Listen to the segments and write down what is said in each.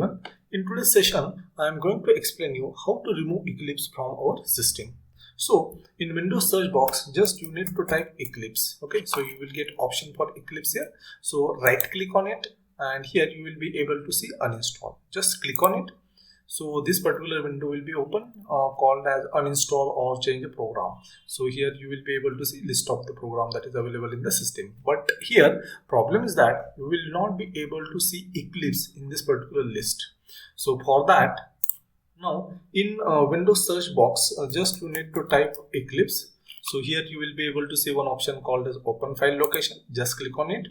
everyone. In today's session, I am going to explain you how to remove Eclipse from our system. So in Windows search box, just you need to type Eclipse. Okay, so you will get option for Eclipse here. So right click on it and here you will be able to see uninstall. Just click on it. So this particular window will be open called as uninstall or change a program. So here you will be able to see list of the program that is available in the system. But here problem is that you will not be able to see Eclipse in this particular list. So for that, now in Windows search box, just you need to type Eclipse. So here you will be able to see one option called as open file location. Just click on it.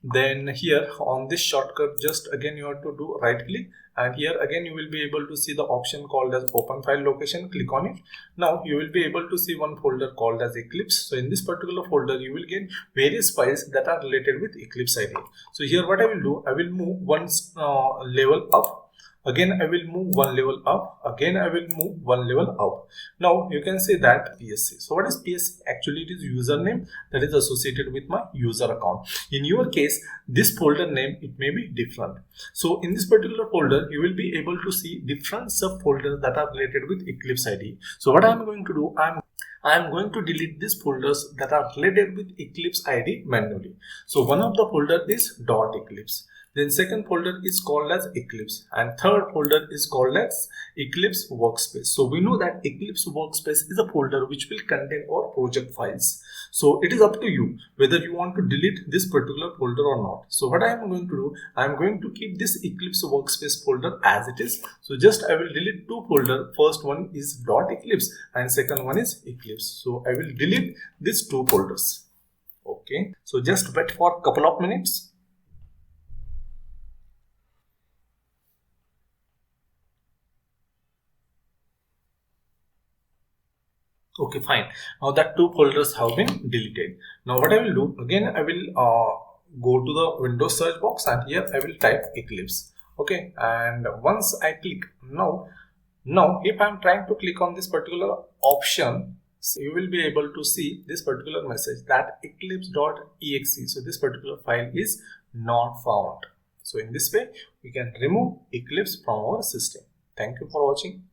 Then here on this shortcut, just again you have to do right click, and here again you will be able to see the option called as open file location. Click on it. Now you will be able to see one folder called as Eclipse. So in this particular folder you will get various files that are related with Eclipse ID. So here what I will do, I will move one level up. Again I will move one level up. Again I will move one level up. Now you can say that PSC. So what is PSC? Actually it is username that is associated with my user account. In your case, this folder name, it may be different. So in this particular folder you will be able to see different subfolders that are related with Eclipse ID. So what I am going to do, I am going to delete these folders that are related with Eclipse ID manually. So one of the folder is .eclipse. Then second folder is called as Eclipse, and third folder is called as Eclipse Workspace. So we know that Eclipse Workspace is a folder which will contain our project files. So it is up to you whether you want to delete this particular folder or not. So what I am going to do, I am going to keep this Eclipse Workspace folder as it is. So just I will delete two folders. First one is .eclipse and second one is Eclipse. So I will delete these two folders. Okay, so just wait for a couple of minutes. Okay, fine. Now that two folders have been deleted. Now what I will do, again I will go to the Windows search box and here I will type Eclipse. Okay, and once I click, now if I am trying to click on this particular option, so you will be able to see this particular message that eclipse.exe. So this particular file is not found. So in this way we can remove Eclipse from our system. Thank you for watching.